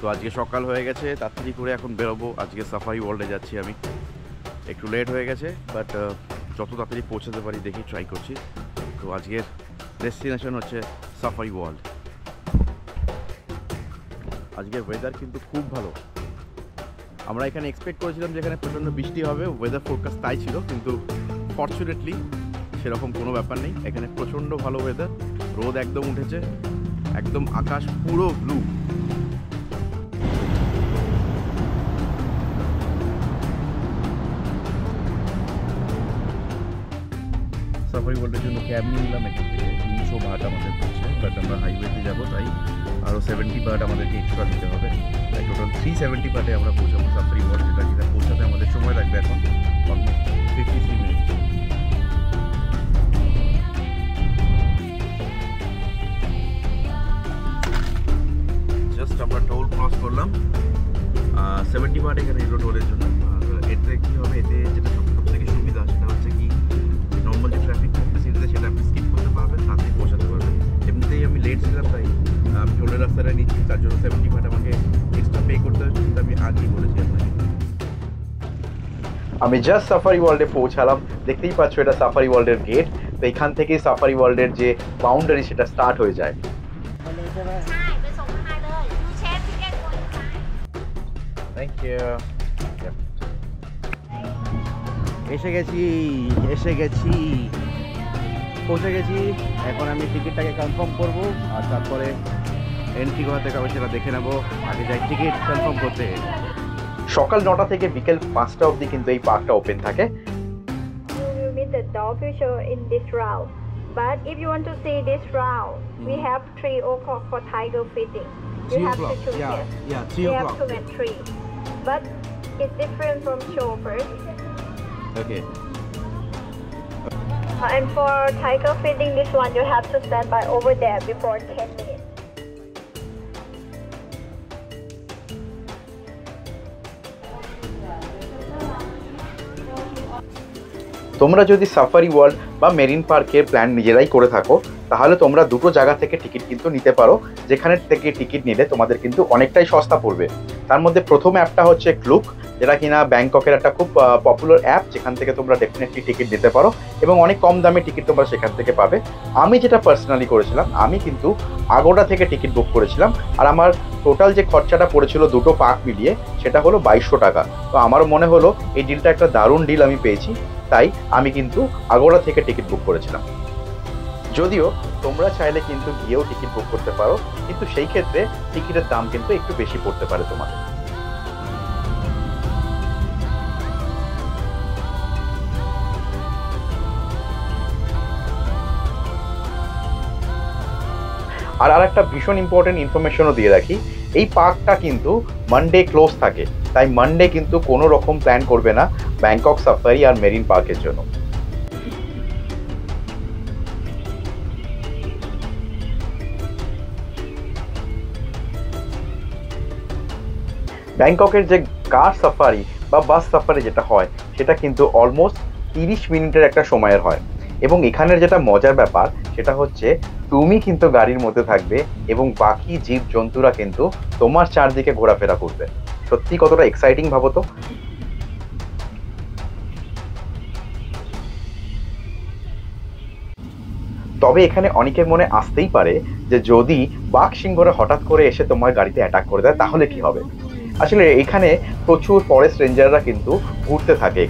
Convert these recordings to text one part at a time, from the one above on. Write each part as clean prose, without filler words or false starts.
তো আজকে সকাল হয়ে গেছে, তাড়াতাড়ি করে এখন বেরোবো। আজকে সাফারি ওয়ার্ল্ডে যাচ্ছি আমি। একটু লেট হয়ে গেছে, বাট যত তাড়াতাড়ি পৌঁছাতে পারি দেখি ট্রাই করছি। তো আজকের ডেস্টিনেশন হচ্ছে সাফারি ওয়ার্ল্ড। আজকের ওয়েদার কিন্তু খুব ভালো। আমরা এখানে এক্সপেক্ট করেছিলাম যে এখানে প্রচণ্ড বৃষ্টি হবে, ওয়েদার ফোরকাস্ট তাই ছিল, কিন্তু ফর্চুনেটলি সেরকম কোনো ব্যাপার নেই। এখানে প্রচণ্ড ভালো ওয়েদার, রোদ একদম উঠেছে, একদম আকাশ পুরো ব্লু। সাফারি ওয়ার্ল্ডের জন্য ক্যাব নিয়ে নিলাম এখান থেকে। 300 বাট আমাদের পড়ছে, বাট আমরা হাইওয়েতে যাবো তাই আরও 70 বাট আমাদেরকে এক্সট্রা দিতে হবে। তাই টোটাল 370 বাটে আমরা পৌঁছাবো সাফারি ওয়ার্ল্ড, যেটা পৌঁছাতে আমাদের সময় লাগবে এখন অলমোস্ট 53 মিনিট। জাস্ট আমরা টোল ক্রস করলাম, 70 বাট এখানে এলো টোলের জন্য। আর এতে কী হবে, এতে যেটা সব থেকে সুবিধা সেটা হচ্ছে কি, নর্মাল যে ট্রাফিক থাকবে সিটিতে সেটা আপনি স্কিপ করতে পারবেন, তাতেই পৌঁছাতে পারবেন। এমনিতেই আমি লেট ছিলাম তাই আমি টোলের রাস্তাটা নিচ্ছি, তার জন্য 70 বাট আমাকে এক্সট্রা পে করতে হচ্ছে, কিন্তু আমি আগেই বলেছি আপনাকে। আমি জাস্ট সাফারি ওয়ার্ল্ডে পৌঁছালাম। দেখতেই পাচ্ছ এটা সাফারি ওয়ার্ল্ডের গেট। তো এখান থেকেই সাফারি ওয়ার্ল্ডের যে বাউন্ডারি সেটা স্টার্ট হয়ে যায়। Thank you. এসে গেছি পৌঁছে গেছি। এখন আমি টিকিটটাকে কনফার্ম করব, আর তারপরে এন্ট্রি কোথা থেকে হবে সেটা দেখে নেবো। আগে যাই টিকিট কনফার্ম করতে। সকাল 9টা থেকে বিকেল 5টা অবধি কিন্তু এই পার্কটা ওপেন থাকে। You will meet the dolphin show in this route. But if you want to see this route, we have 3 o'clock for tiger feeding. You have to choose here. Yeah, 3 We have o'clock. 2 and 3. But it's different from show first. Okay. And for tiger feeding, this one you have to stand by over there before 10 minutes. তোমরা যদি safari world বা marine পার্কের plan নিজেরাই করে থাকো, তাহলে তোমরা দুটো জায়গা থেকে টিকিট কিন্তু নিতে পারো, যেখানে থেকে টিকিট নিলে তোমাদের কিন্তু অনেকটাই সস্তা পড়বে। তার মধ্যে প্রথম অ্যাপটা হচ্ছে ক্লুক, যেটা কিনা ব্যাংককের একটা খুব পপুলার অ্যাপ, যেখান থেকে তোমরা ডেফিনেটলি টিকিট নিতে পারো এবং অনেক কম দামে টিকিট তোমরা সেখান থেকে পাবে। আমি যেটা পার্সোনালি করেছিলাম, আমি কিন্তু আগোডা থেকে টিকিট বুক করেছিলাম, আর আমার টোটাল যে খরচাটা পড়েছিল দুটো পার্ক মিলিয়ে সেটা হলো 2200 টাকা। তো আমার মনে হলো এই ডিলটা একটা দারুণ ডিল আমি পেয়েছি, তাই আমি কিন্তু আগোড়া থেকে টিকিট বুক করেছিলাম। যদিও তোমরা চাইলে কিন্তু গিয়েও টিকিট বুক করতে পারো, কিন্তু সেই ক্ষেত্রে টিকিটের দাম কিন্তু একটু বেশি পড়তে পারে তোমাদের। আর আরেকটা ভীষণ ইম্পর্টেন্ট ইনফরমেশনও দিয়ে রাখি, এই পার্কটা কিন্তু মানডে ক্লোজ থাকে, তাই মানডে কিন্তু কোনো রকম প্ল্যান করবে না ব্যাংকক সাফারি আর মেরিন পার্কের জন্য। ব্যাংককের যে কার সাফারি বা বাস সাফারি যেটা হয়, সেটা কিন্তু অলমোস্ট 30 মিনিটের একটা সময়ের হয়। এবং এখানের যেটা মজার ব্যাপার সেটা হচ্ছে, তুমি কিন্তু গাড়ির মধ্যে থাকবে এবং বাকি জীব জন্তুরা কিন্তু তোমার চারদিকে ঘোরাফেরা করবে। সত্যি কতটা এক্সাইটিং ভাবো তো। তবে এখানে অনেকের মনে আসতেই পারে যে যদি বাঘ সিংহরা হঠাৎ করে এসে তোমার গাড়িতে অ্যাটাক করে দেয় তাহলে কি হবে। আসলে এখানে প্রচুর ফরেস্ট রেঞ্জাররা কিন্তু ঘুরতে থাকে,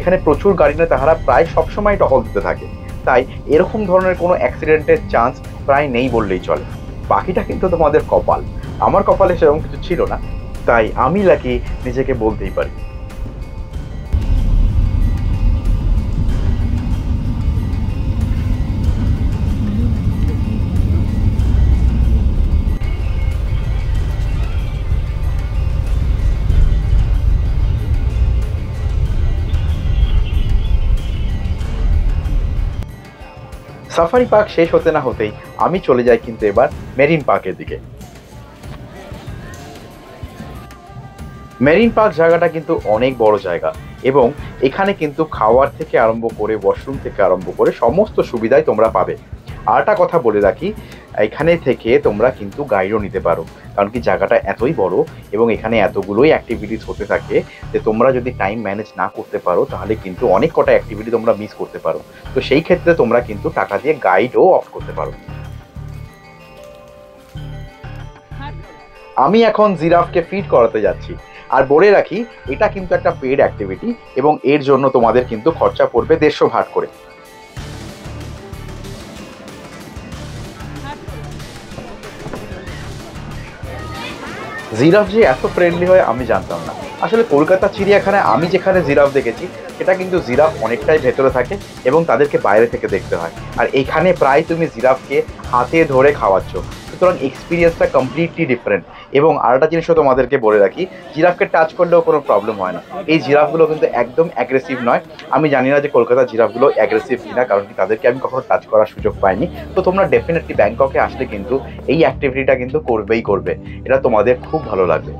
এখানে প্রচুর গাড়ি নিয়ে তাহারা প্রায় সবসময় টহল দিতে থাকে, তাই এরকম ধরনের কোনো অ্যাক্সিডেন্টের চান্স প্রায় নেই বললেই চলে। বাকিটা কিন্তু তোমাদের কপাল। আমার কপালে সেরকম কিছু ছিল না, তাই আমি লাকি নিজেকে বলতেই পারি। সাফারি পার্ক শেষ হতে না হতেই আমি চলে যাই কিন্তু এবার মেরিন পার্কের দিকে। মেরিন পার্ক জায়গাটা কিন্তু অনেক বড় জায়গা এবং এখানে কিন্তু খাওয়ার থেকে আরম্ভ করে ওয়াশরুম থেকে আরম্ভ করে সমস্ত সুবিধাই তোমরা পাবে। আরেকটা কথা বলে রাখি, এখানে থেকে তোমরা কিন্তু গাইডও নিতে পারো, কারণ কি জায়গাটা এতই বড় এবং এখানে এতগুলোই অ্যাক্টিভিটিস হতে থাকে যে তোমরা যদি টাইম ম্যানেজ না করতে পারো তাহলে কিন্তু অনেক কটা অ্যাক্টিভিটি তোমরা মিস করতে পারো। তো সেই ক্ষেত্রে তোমরা কিন্তু টাকা দিয়ে গাইডও অফ করতে পারো। আমি এখন জিরাফকে ফিড করাতে যাচ্ছি, আর বলে রাখি এটা কিন্তু একটা পেড অ্যাক্টিভিটি এবং এর জন্য তোমাদের কিন্তু খরচা পড়বে 150 ভাট করে। জিরাফ যে এত ফ্রেন্ডলি হয় আমি জানতাম না। আসলে কলকাতা চিড়িয়াখানায় আমি যেখানে জিরাফ দেখেছি সেটা কিন্তু জিরাফ অনেকটাই ভেতরে থাকে এবং তাদেরকে বাইরে থেকে দেখতে হয়, আর এখানে প্রায় তুমি জিরাফকে হাতে ধরে খাওয়াচ্ছ, সুতরাং এক্সপিরিয়েন্সটা কমপ্লিটলি ডিফারেন্ট। এবং আরেকটা জিনিসও তোমাদেরকে বলে রাখি, জিরাফকে টাচ করলেও কোনো প্রবলেম হয় না। এই জিরাফগুলো কিন্তু একদম অ্যাগ্রেসিভ নয়। আমি জানি না যে কলকাতার জিরাফগুলো অ্যাগ্রেসিভ কিনা, কারণ কি তাদেরকে আমি কখনো টাচ করার সুযোগ পাইনি। তো তোমরা ডেফিনেটলি ব্যাংককে আসলে কিন্তু এই অ্যাক্টিভিটিটা কিন্তু করবেই করবে, এটা তোমাদের খুব ভালো লাগবে।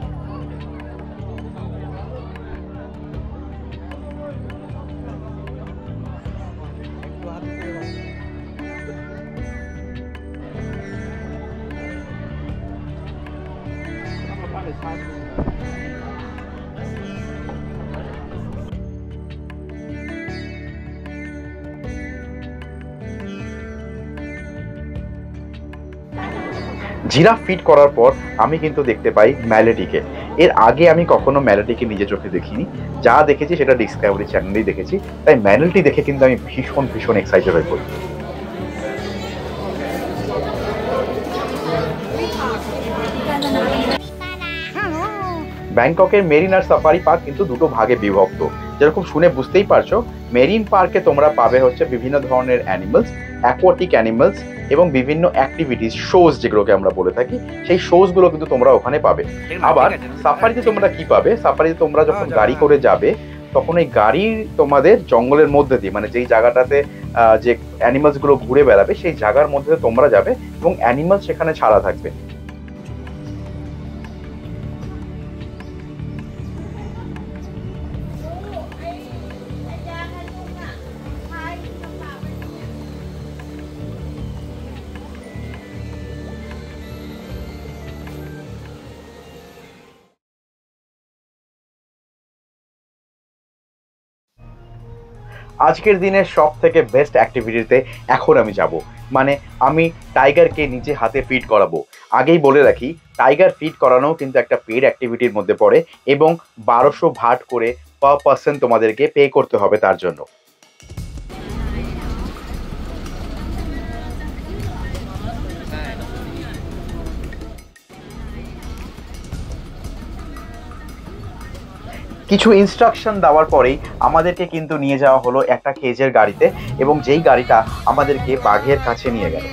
জিরাফ ফিড করার পর আমি কিন্তু দেখতে পাই ম্যালেটিকে। এর আগে আমি কখনো ম্যালেটিকে নিজে চোখে দেখিনি, যা দেখেছি সেটা ডিসকভারি চ্যানেলেই দেখেছি, তাই ম্যালেটি দেখে কিন্তু আমি ভীষণ ভীষণ এক্সাইটেড হয়ে পড়ি। ব্যাংককের মেরিন আর সাফারি পার্ক কিন্তু দুটো ভাগে বিভক্ত। যেরকম শুনে বুঝতেই পারছো, মেরিন পার্কে তোমরা পাবে হচ্ছে বিভিন্ন ধরনের অ্যানিমালস, অ্যাকোয়াটিক অ্যানিমালস এবং বিভিন্ন অ্যাক্টিভিটিস, শোজ যেগুলোকে আমরা বলে থাকি, সেই শোজগুলো কিন্তু তোমরা ওখানে পাবে। আবার সাফারিতে তোমরা কি পাবে, সাফারিতে তোমরা যখন গাড়ি করে যাবে তখন এই গাড়ি তোমাদের জঙ্গলের মধ্যে দিয়ে, মানে যেই জায়গাটাতে যে অ্যানিমালসগুলো ঘুরে বেড়াবে সেই জায়গার মধ্যে তোমরা যাবে এবং অ্যানিমাল সেখানে ছাড়া থাকবে। আজকের দিনের সব থেকে বেস্ট অ্যাক্টিভিটিতে এখন আমি যাব, মানে আমি টাইগারকে নিজে হাতে ফিড করাবো। আগেই বলে রাখি, টাইগার ফিড করানো কিন্তু একটা পেড অ্যাক্টিভিটির মধ্যে পড়ে এবং 1200 ভাট করে পার পার্সন তোমাদেরকে পে করতে হবে তার জন্য। কিছু ইনস্ট্রাকশন দেওয়ার পরেই আমাদেরকে কিন্তু নিয়ে যাওয়া হলো একটা কেজের গাড়িতে, এবং যেই গাড়িটা আমাদেরকে বাঘের কাছে নিয়ে গেল।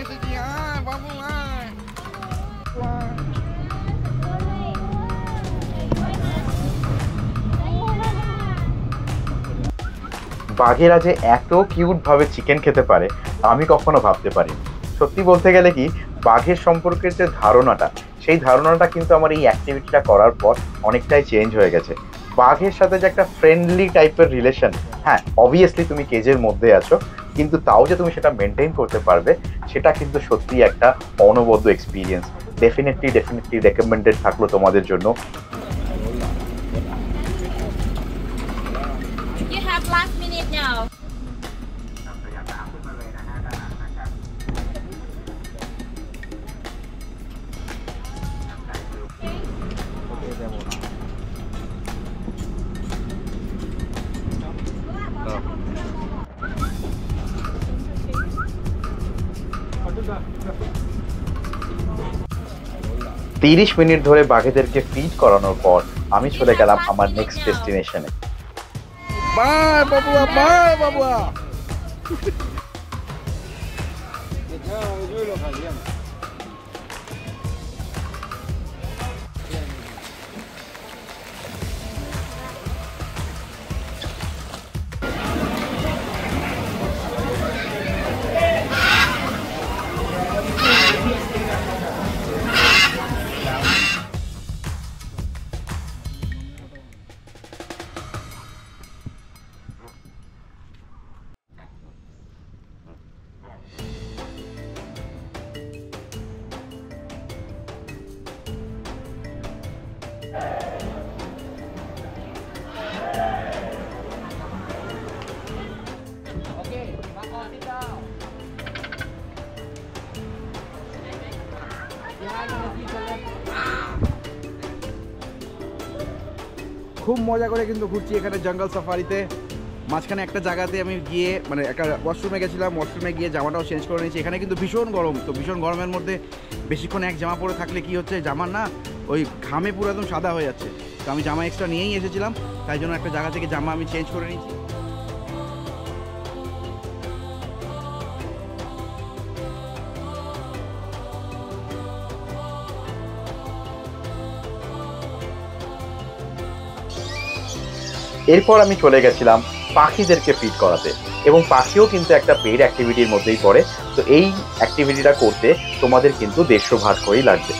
বাঘেরা যে এত কিউট ভাবে চিকেন খেতে পারে আমি কখনো ভাবতে পারিনি। সত্যি বলতে গেলে কি, বাঘের সম্পর্কের যে ধারণাটা, সেই ধারণাটা কিন্তু আমার এই অ্যাক্টিভিটিটা করার পর অনেকটাই চেঞ্জ হয়ে গেছে। বাঘের সাথে যে একটা ফ্রেন্ডলি টাইপের রিলেশন, হ্যাঁ অবভিয়াসলি তুমি কেজের মধ্যে আছো, কিন্তু তাও যে তুমি সেটা মেনটেন করতে পারবে, সেটা কিন্তু সত্যি একটা অনবদ্য এক্সপিরিয়েন্স। ডেফিনেটলি রেকমেন্ডেড থাকলো তোমাদের জন্য। You have last minute now. তিরিশ মিনিট ধরে বাঘেদেরকে ফিড করানোর পর আমি চলে গেলাম আমার next ডেস্টিনেশনে। Bye, Babua. Bye, Babua. খুব মজা করে কিন্তু ঘুরছি এখানে জঙ্গল সাফারিতে। মাঝখানে একটা জায়গাতে আমি গিয়ে মানে একটা ওয়াশরুমে গেছিলাম, ওয়াশরুমে গিয়ে জামাটাও চেঞ্জ করে নিয়েছি। এখানে কিন্তু ভীষণ গরম, তো ভীষণ গরমের মধ্যে বেশিক্ষণ এক জামা পরে থাকলে কি হচ্ছে, জামা না ওই ঘামে পুরো একদম সাদা হয়ে যাচ্ছে। তো আমি জামা এক্সট্রা নিয়েই এসেছিলাম, তাই জন্য একটা জায়গা থেকে জামা আমি চেঞ্জ করে নিয়েছি। এরপর আমি চলে গেছিলাম পাখিদেরকে ফিড করাতে, এবং পাখিও কিন্তু একটা পেইড অ্যাক্টিভিটির মধ্যেই পড়ে। তো এই অ্যাক্টিভিটিটা করতে তোমাদের কিন্তু 150 ভাট করেই লাগবে।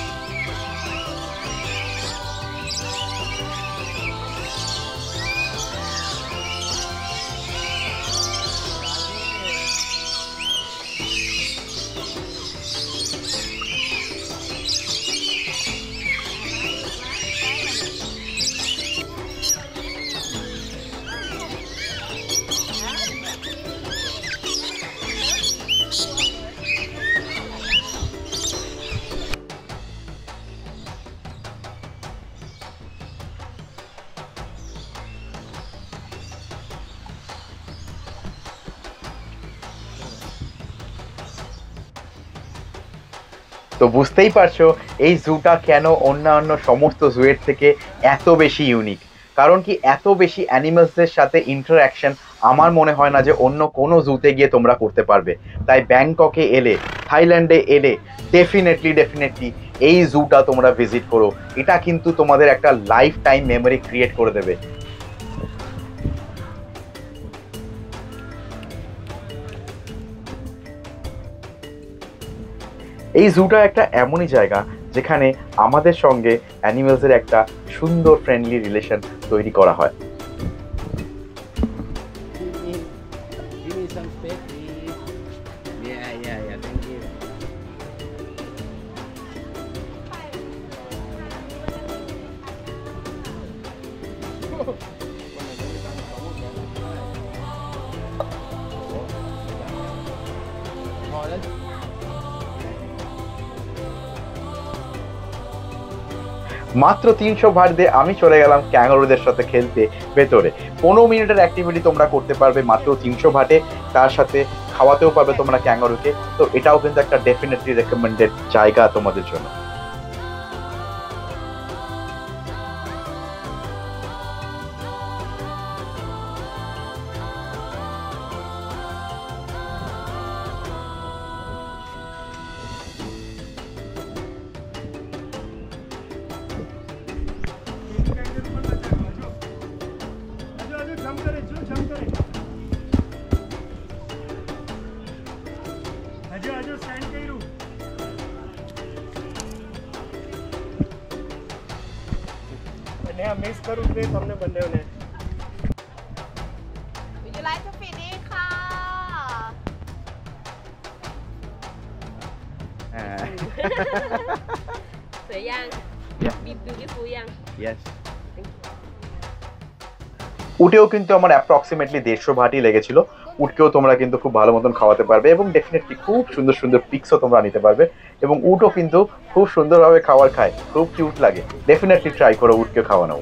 তো বুঝতেই পারছো এই জুটা কেন অন্যান্য সমস্ত জুয়ের থেকে এত বেশি ইউনিক। কারণ কি, এত বেশি অ্যানিমালসদের সাথে ইন্টারঅ্যাকশন আমার মনে হয় না যে অন্য কোনো জুতে গিয়ে তোমরা করতে পারবে। তাই ব্যাংককে এলে, থাইল্যান্ডে এলে ডেফিনেটলি এই জুটা তোমরা ভিজিট করো। এটা কিন্তু তোমাদের একটা লাইফ টাইম মেমোরি ক্রিয়েট করে দেবে। এই জুটা একটা এমনই জায়গা যেখানে আমাদের সঙ্গে অ্যানিমেলসের একটা সুন্দর ফ্রেন্ডলি রিলেশন তৈরি করা হয়। মাত্র 300 ভাট দিয়ে আমি চলে গেলাম ক্যাঙ্গারুদের সাথে খেলতে ভেতরে। 15 মিনিটের অ্যাক্টিভিটি তোমরা করতে পারবে মাত্র 300 ভাটে, তার সাথে খাওয়াতেও পারবে তোমরা ক্যাঙ্গারুকে। তো এটাও কিন্তু একটা ডেফিনেটলি রেকমেন্ডেড জায়গা তোমাদের জন্য। મિક્સ કરું તે તમને બંનેને Would you like to finish ค่ะ สวยยัง beautiful ยัง Yes. উটেও কিন্তু আমার অ্যাপ্রক্সিমেটলি 150 ভাটই লেগেছিল। উটকেও তোমরা কিন্তু খুব ভালো মতন খাওয়াতে পারবে এবং ডেফিনেটলি খুব সুন্দর সুন্দর পিকসও তোমরা নিতে পারবে। এবং উটও কিন্তু খুব সুন্দরভাবে খাবার খায়, খুব কিউট লাগে। ডেফিনেটলি ট্রাই করো উটকে খাওয়ানো।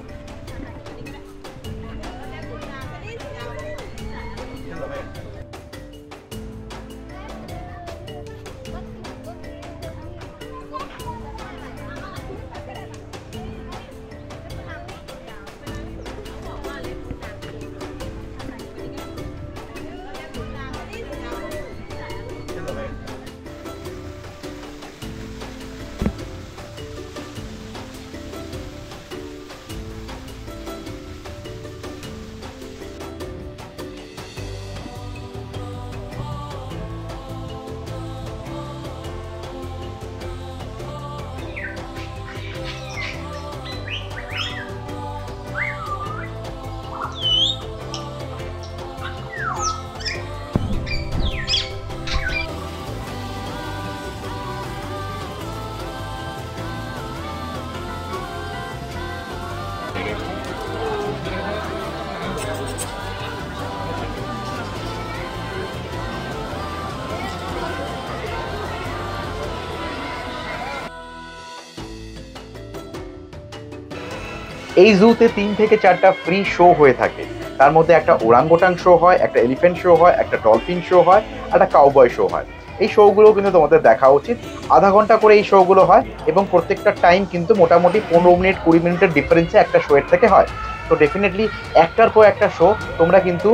এই জুতে 3 থেকে 4টা ফ্রি শো হয়ে থাকে। তার মধ্যে একটা ওরাঙ্গোটাং শো হয়, একটা এলিফ্যান্ট শো হয়, একটা ডলফিন শো হয়, একটা কাউবয় শো হয়। এই শোগুলো কিন্তু তোমাদের দেখা উচিত। আধা ঘন্টা করে এই শোগুলো হয় এবং প্রত্যেকটা টাইম কিন্তু মোটামুটি 15 মিনিট 20 মিনিটের ডিফারেন্সে একটা শোয়ের থেকে হয়। তো ডেফিনেটলি একটার পর একটা শো তোমরা কিন্তু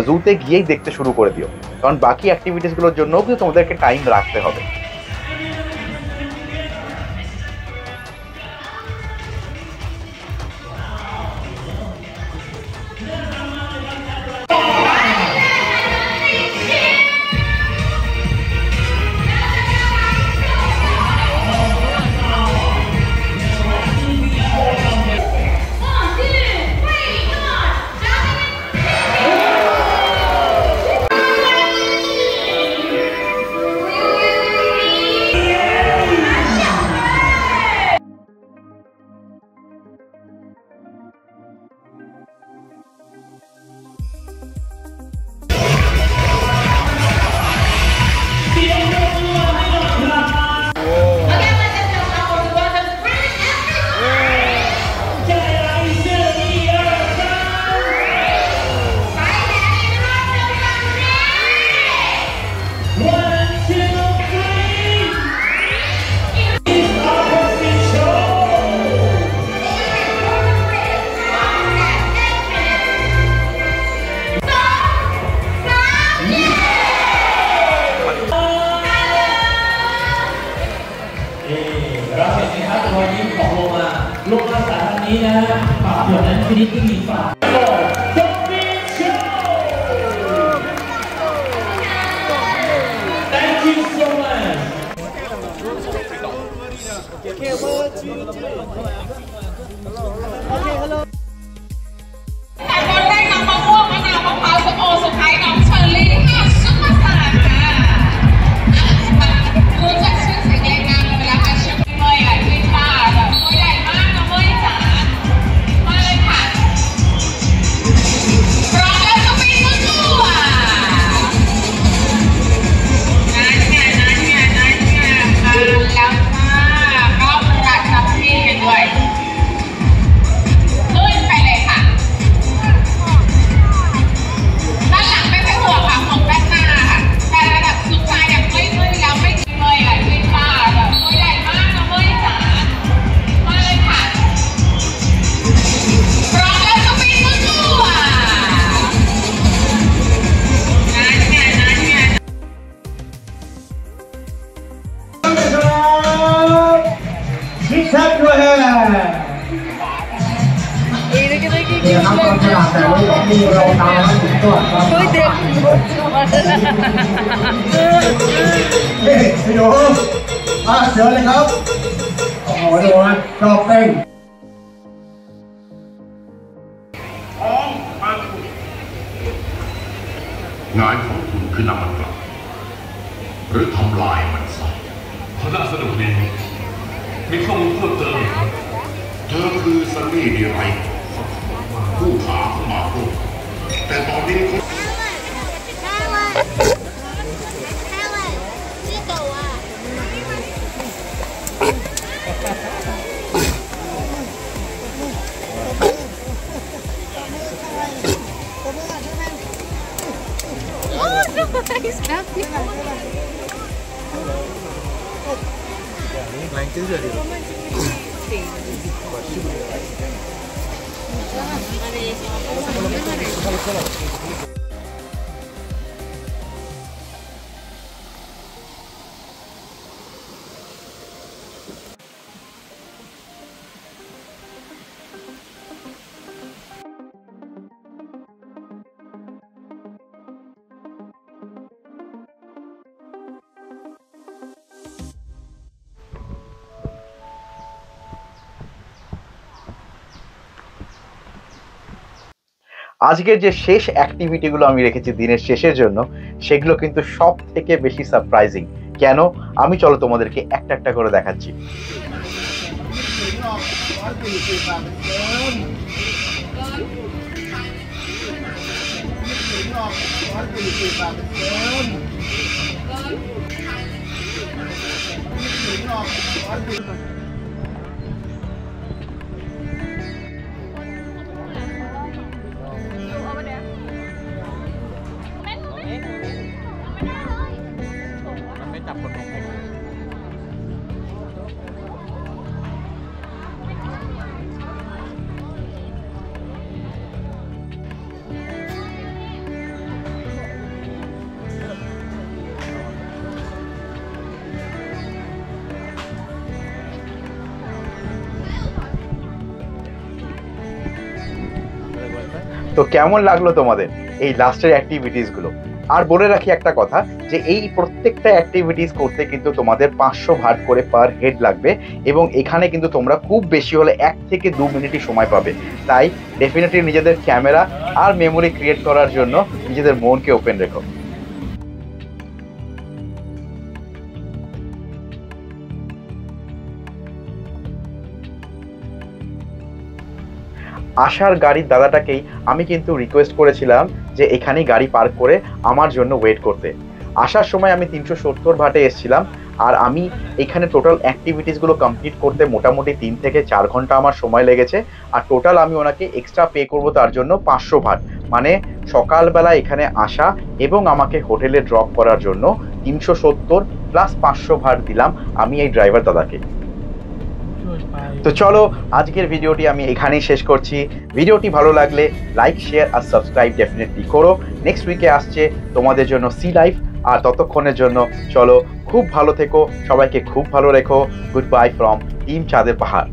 জুতে গিয়েই দেখতে শুরু করে দিও, কারণ বাকি অ্যাক্টিভিটিসগুলোর জন্যও কিন্তু তোমাদেরকে টাইম রাখতে হবে।งานของคุณคือนำมันกลับหรือทำลายมันซะน่าสนุกดีมีข้อมูลเพิ่มเติมเธอคือซันนี่ดีไรผู้ขาของมาโก้แต่ตอนนี้เขาআজকের যে শেষ অ্যাক্টিভিটিগুলো আমি রেখেছি দিনের শেষের জন্য, সেগুলো কিন্তু সব থেকে বেশি সারপ্রাইজিং। কেন? আমি চলো তোমাদেরকে একটা একটা করে দেখাচ্ছি। তো কেমন লাগলো তোমাদের এই লাস্টের অ্যাক্টিভিটিসগুলো? আর বলে রাখি একটা কথা, যে এই প্রত্যেকটা অ্যাক্টিভিটিস করতে কিন্তু তোমাদের 500 ভাট করে পার হেড লাগবে, এবং এখানে কিন্তু তোমরা খুব বেশি হলে 1 থেকে 2 মিনিটই সময় পাবে। তাই ডেফিনেটলি নিজেদের ক্যামেরা আর মেমোরি ক্রিয়েট করার জন্য নিজেদের মনকে ওপেন রেখো। আশার গাড়ির দাদাটাকেই আমি কিন্তু রিকোয়েস্ট করেছিলাম যে এখানেই গাড়ি পার্ক করে আমার জন্য ওয়েট করতে। আসার সময় আমি 370 ভাটে এসেছিলাম, আর আমি এখানে টোটাল অ্যাক্টিভিটিসগুলো কমপ্লিট করতে মোটামুটি 3 থেকে 4 ঘন্টা আমার সময় লেগেছে। আর টোটাল আমি ওনাকে এক্সট্রা পে করব তার জন্য 500 ভাট, মানে সকালবেলা এখানে আসা এবং আমাকে হোটেলে ড্রপ করার জন্য 370 প্লাস 500 ভাট দিলাম আমি এই ড্রাইভার দাদাকে। তো চলো আজকের ভিডিওটি আমি এখানেই শেষ করছি। ভিডিওটি ভালো লাগলে লাইক, শেয়ার আর সাবস্ক্রাইব ডেফিনেটলি করো। নেক্সট উইকে আসছে তোমাদের জন্য সি লাইফ, আর ততক্ষণের জন্য চলো খুব ভালো থেকো, সবাইকে খুব ভালো রেখো। গুড বাই ফ্রম টিম চাঁদের পাহাড়।